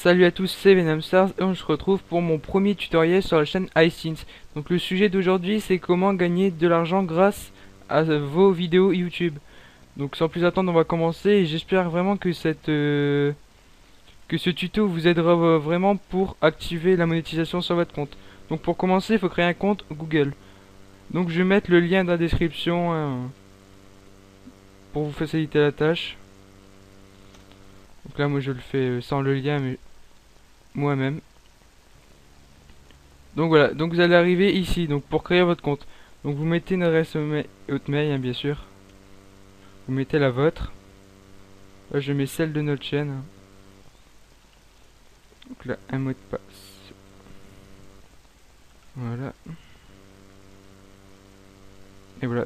salut à tous, c'est VenomStars et on se retrouve pour mon premier tutoriel sur la chaîne iSynth. Donc le sujet d'aujourd'hui c'est comment gagner de l'argent grâce à vos vidéos YouTube. Donc sans plus attendre on va commencer et j'espère vraiment que que ce tuto vous aidera vraiment pour activer la monétisation sur votre compte. Donc pour commencer il faut créer un compte Google. Donc je vais mettre le lien dans la description pour vous faciliter la tâche. Donc là moi je le fais sans le lien mais moi-même. Donc voilà, donc vous allez arriver ici, donc pour créer votre compte. Donc vous mettez une adresse Hotmail, hein, bien sûr. Vous mettez la vôtre. Là je mets celle de notre chaîne. Donc là un mot de passe. Voilà. Et voilà.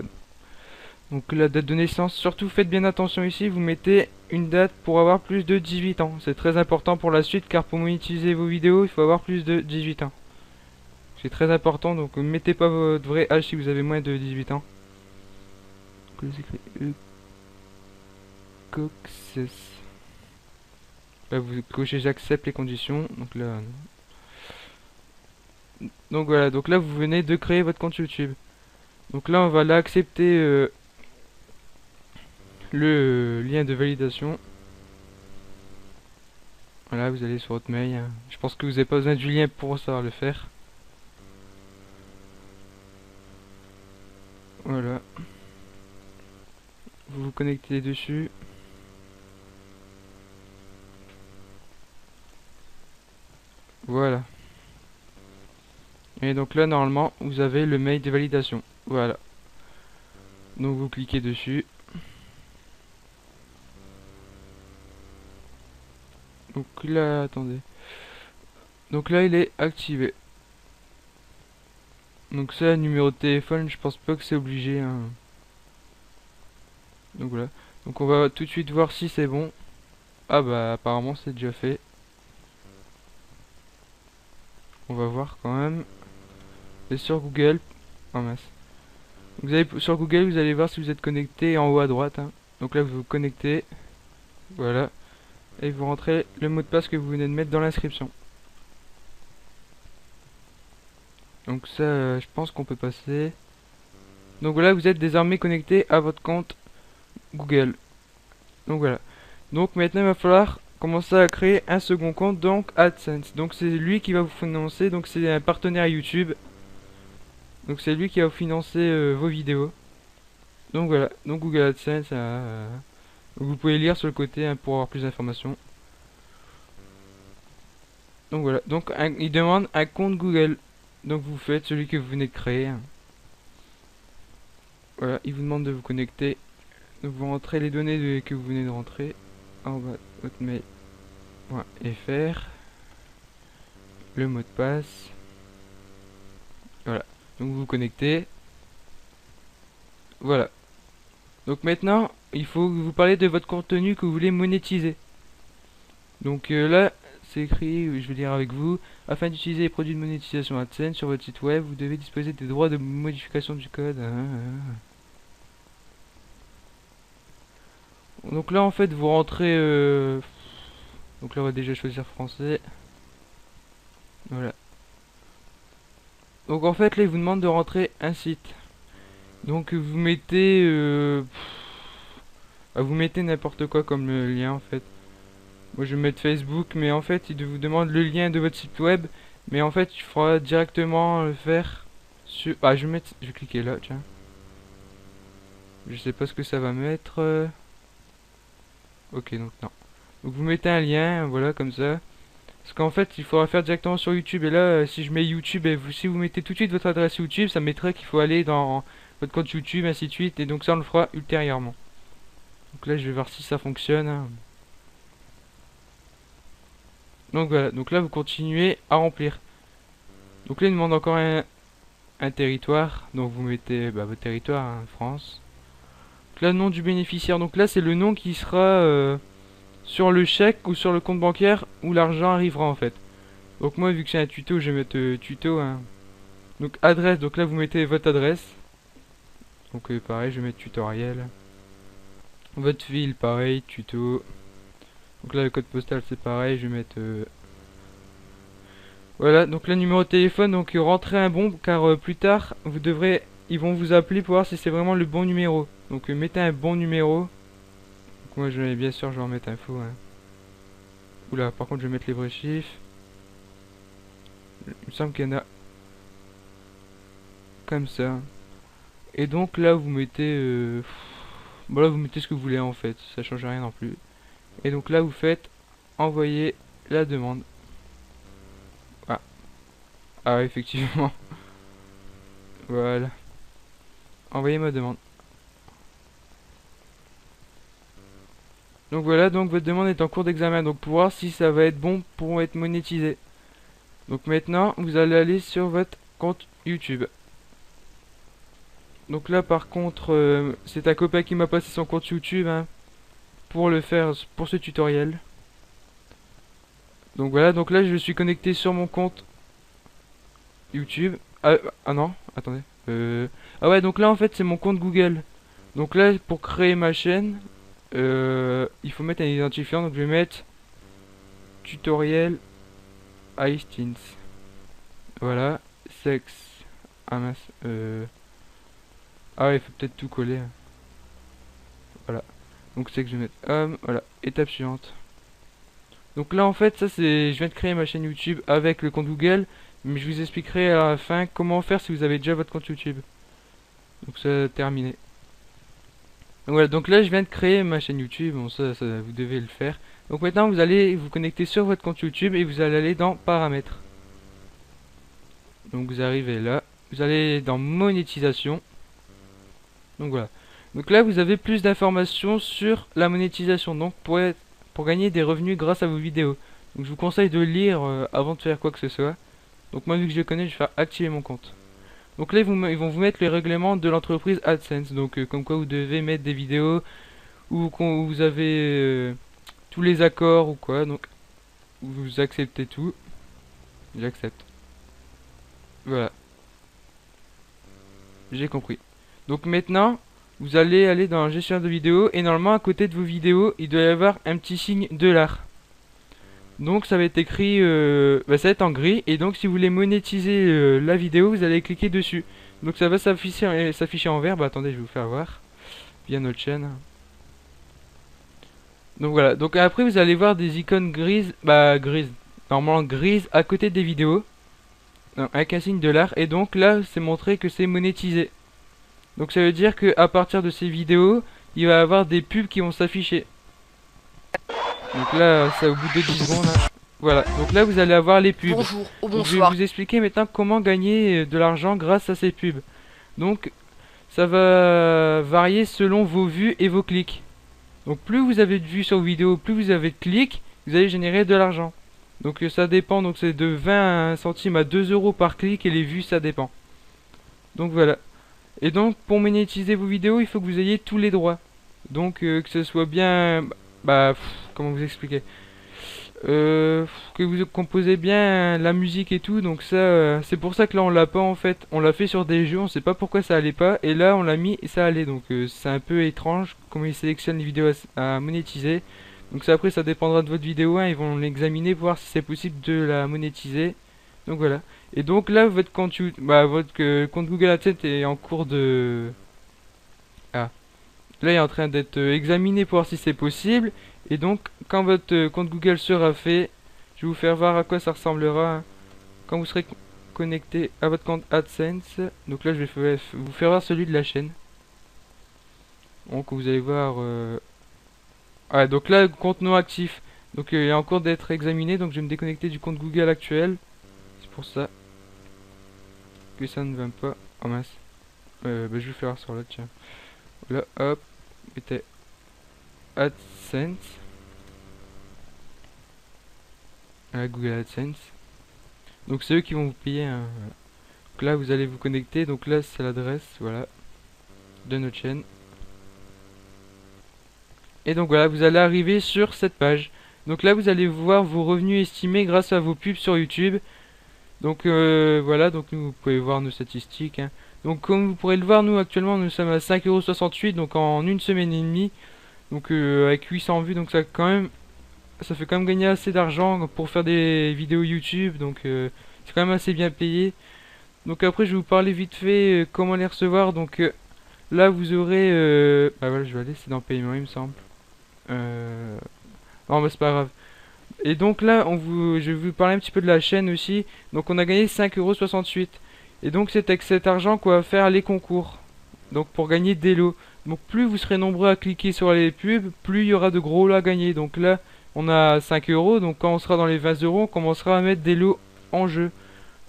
Donc la date de naissance, surtout faites bien attention ici, vous mettez une date pour avoir plus de 18 ans. C'est très important pour la suite car pour monétiser vos vidéos, il faut avoir plus de 18 ans. C'est très important, donc mettez pas votre vrai âge si vous avez moins de 18 ans. Donc là c'est Coxes. Là vous cochez j'accepte les conditions. Donc là. Donc voilà, donc là vous venez de créer votre compte YouTube. Donc là on va l'accepter le lien de validation. Voilà, vous allez sur Hotmail. Hein. Je pense que vous n'avez pas besoin du lien pour savoir le faire. Voilà. Vous vous connectez dessus. Voilà. Et donc là normalement vous avez le mail de validation. Voilà. Donc vous cliquez dessus. Donc là, attendez. Donc là il est activé. Donc ça, numéro de téléphone, je pense pas que c'est obligé. Hein. Donc voilà. Donc on va tout de suite voir si c'est bon. Ah bah apparemment c'est déjà fait. On va voir quand même. Et sur Google. Oh mince. Vous allez sur Google, vous allez voir si vous êtes connecté en haut à droite. Hein. Donc là vous vous connectez. Voilà. Et vous rentrez le mot de passe que vous venez de mettre dans l'inscription. Donc ça, je pense qu'on peut passer. Donc voilà, vous êtes désormais connecté à votre compte Google. Donc voilà. Donc maintenant il va falloir commencer à créer un second compte, donc AdSense. Donc c'est lui qui va vous financer, donc c'est un partenaire YouTube. Donc c'est lui qui va vous financer vos vidéos. Donc voilà, donc Google AdSense, vous pouvez lire sur le côté hein, pour avoir plus d'informations. Donc voilà, donc il demande un compte Google. Donc vous faites celui que vous venez de créer. Voilà, il vous demande de vous connecter. Donc vous rentrez les données que vous venez de rentrer. En bas, hotmail.fr. Le mot de passe. Voilà, donc vous vous connectez. Voilà. Donc maintenant, il faut que vous parlez de votre contenu que vous voulez monétiser. Donc là, c'est écrit, je vais lire avec vous. Afin d'utiliser les produits de monétisation AdSense sur votre site web, vous devez disposer des droits de modification du code. Donc là, en fait, vous rentrez... Donc là, on va déjà choisir français. Voilà. Donc en fait, là, il vous demande de rentrer un site. Donc vous mettez... vous mettez n'importe quoi comme le lien, en fait. Moi, je vais mettre Facebook, mais en fait, il vous demande le lien de votre site web. Mais en fait, il faudra directement le faire sur... Ah, je vais cliquer là, tiens. Je sais pas ce que ça va mettre. Ok, donc non. Donc vous mettez un lien, voilà, comme ça. Parce qu'en fait, il faudra faire directement sur YouTube. Et là, si je mets YouTube, et si vous mettez tout de suite votre adresse YouTube, ça mettrait qu'il faut aller dans votre compte YouTube, ainsi de suite. Et donc ça, on le fera ultérieurement. Donc là, je vais voir si ça fonctionne. Hein. Donc voilà, donc là, vous continuez à remplir. Donc là, il demande encore un territoire. Donc vous mettez votre territoire, hein, France. Donc là, le nom du bénéficiaire. Donc là, c'est le nom qui sera sur le chèque ou sur le compte bancaire où l'argent arrivera en fait. Donc moi, vu que c'est un tuto, je vais mettre tuto. Hein. Donc adresse, donc là, vous mettez votre adresse. Donc pareil, je vais mettre tutoriel. Votre ville, pareil, tuto. Donc là, le code postal, c'est pareil, je vais mettre Voilà, donc le numéro de téléphone, donc rentrez un bon, car plus tard, ils vont vous appeler pour voir si c'est vraiment le bon numéro. Donc mettez un bon numéro. Donc, moi, bien sûr, je vais en mettre un faux. Hein. Oula, par contre, je vais mettre les vrais chiffres. Il me semble qu'il y en a comme ça. Et donc là, vous mettez, voilà, vous mettez ce que vous voulez en fait. Ça change rien non plus. Et donc là, vous faites envoyer la demande. Ah, ah, effectivement. Voilà. Envoyez ma demande. Donc voilà, donc votre demande est en cours d'examen. Donc pour voir si ça va être bon pour être monétisé. Donc maintenant, vous allez aller sur votre compte YouTube. Donc là, par contre, c'est un copain qui m'a passé son compte YouTube hein, pour le faire, pour ce tutoriel. Donc voilà, donc là, je suis connecté sur mon compte YouTube. Ah non, attendez. Ah ouais, donc là, en fait, c'est mon compte Google. Donc là, pour créer ma chaîne, il faut mettre un identifiant. Donc je vais mettre tutoriel iSteens. Voilà, sexe. Ah mince. Ah ouais, il faut peut-être tout coller. Hein. Voilà. Donc c'est que je vais mettre homme. Voilà. Étape suivante. Donc là en fait ça c'est. Je viens de créer ma chaîne YouTube avec le compte Google. Mais je vous expliquerai à la fin comment faire si vous avez déjà votre compte YouTube. Donc ça terminé. Donc voilà, donc là je viens de créer ma chaîne YouTube. Bon ça vous devez le faire. Donc maintenant vous allez vous connecter sur votre compte YouTube et vous allez aller dans paramètres. Donc vous arrivez là. Vous allez dans monétisation. Donc voilà. Donc là vous avez plus d'informations sur la monétisation. Donc pour gagner des revenus grâce à vos vidéos. Donc je vous conseille de lire avant de faire quoi que ce soit. Donc moi vu que je connais, je vais faire activer mon compte. Donc là ils vont vous mettre les règlements de l'entreprise AdSense. Donc comme quoi vous devez mettre des vidéos ou quand vous avez tous les accords ou quoi. Donc vous acceptez tout. J'accepte. Voilà. J'ai compris. Donc maintenant, vous allez aller dans gestion de vidéo et normalement à côté de vos vidéos, il doit y avoir un petit signe $. Donc ça va être écrit, ça va être en gris et donc si vous voulez monétiser la vidéo, vous allez cliquer dessus. Donc ça va s'afficher en vert. Bah attendez, je vais vous faire voir via notre chaîne. Donc voilà. Donc après vous allez voir des icônes grises, normalement grises à côté des vidéos, avec un signe $. Et donc là, c'est montré que c'est monétisé. Donc ça veut dire que à partir de ces vidéos, il va y avoir des pubs qui vont s'afficher. Donc là, c'est au bout de 10 secondes. Hein. Voilà, donc là vous allez avoir les pubs. Bonjour ou Donc, je vais bonsoir. vous expliquer maintenant comment gagner de l'argent grâce à ces pubs. Donc ça va varier selon vos vues et vos clics. Donc plus vous avez de vues sur vos vidéos, plus vous avez de clics, vous allez générer de l'argent. Donc ça dépend, donc c'est de 20 centimes à 2 euros par clic et les vues ça dépend. Donc voilà. Et donc pour monétiser vos vidéos, il faut que vous ayez tous les droits. Donc que ce soit bien, comment vous expliquer, que vous composez bien la musique et tout. Donc ça, c'est pour ça que là on l'a pas en fait. On l'a fait sur des jeux, on sait pas pourquoi ça allait pas. Et là on l'a mis et ça allait. Donc c'est un peu étrange comment ils sélectionnent les vidéos à monétiser. Donc ça après ça dépendra de votre vidéo. Hein, ils vont l'examiner pour voir si c'est possible de la monétiser. Donc voilà. Et donc là votre compte compte Google AdSense est en cours de... Ah. Là il est en train d'être examiné pour voir si c'est possible. Et donc quand votre compte Google sera fait, je vais vous faire voir à quoi ça ressemblera hein, quand vous serez connecté à votre compte AdSense. Donc là je vais vous faire voir celui de la chaîne. Donc vous allez voir... Ah, donc là compte non actif. Donc il est en cours d'être examiné. Donc je vais me déconnecter du compte Google actuel. C'est pour ça que ça ne va pas. Oh mince. Je vais faire voir sur l'autre, tiens. Là, hop. C'était AdSense. Google AdSense. Donc c'est eux qui vont vous payer. Hein. Donc là, vous allez vous connecter. Donc là, c'est l'adresse, voilà, de notre chaîne. Et donc voilà, vous allez arriver sur cette page. Donc là, vous allez voir vos revenus estimés grâce à vos pubs sur YouTube. Donc voilà, donc vous pouvez voir nos statistiques. Hein. Donc comme vous pourrez le voir, nous actuellement nous sommes à 5,68 €, donc en une semaine et demie. Donc avec 800 vues, donc ça fait quand même gagner assez d'argent pour faire des vidéos YouTube. Donc c'est quand même assez bien payé. Donc après, je vais vous parler vite fait comment les recevoir. Donc là, vous aurez... bah voilà, je vais aller, c'est dans paiement, il me semble. Euh... Non, mais c'est pas grave. Et donc là, je vais vous parler un petit peu de la chaîne aussi. Donc on a gagné 5,68 €. Et donc c'est avec cet argent qu'on va faire les concours. Donc pour gagner des lots. Donc plus vous serez nombreux à cliquer sur les pubs, plus il y aura de gros lots à gagner. Donc là, on a 5 euros. Donc quand on sera dans les 20 euros, on commencera à mettre des lots en jeu.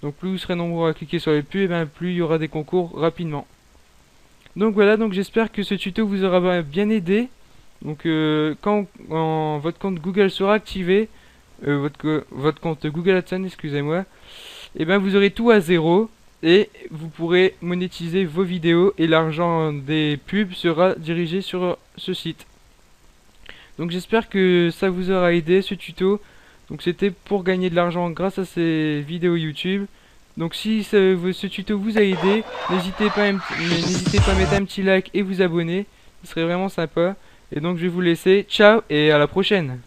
Donc plus vous serez nombreux à cliquer sur les pubs, plus il y aura des concours rapidement. Donc voilà, donc j'espère que ce tuto vous aura bien aidé. Donc quand votre compte Google sera activé, votre compte Google AdSense, excusez-moi, et ben vous aurez tout à zéro et vous pourrez monétiser vos vidéos et l'argent des pubs sera dirigé sur ce site. Donc j'espère que ça vous aura aidé ce tuto. Donc c'était pour gagner de l'argent grâce à ces vidéos YouTube. Donc si ce tuto vous a aidé, n'hésitez pas à mettre un petit like et vous abonner. Ce serait vraiment sympa. Et donc je vais vous laisser. Ciao et à la prochaine.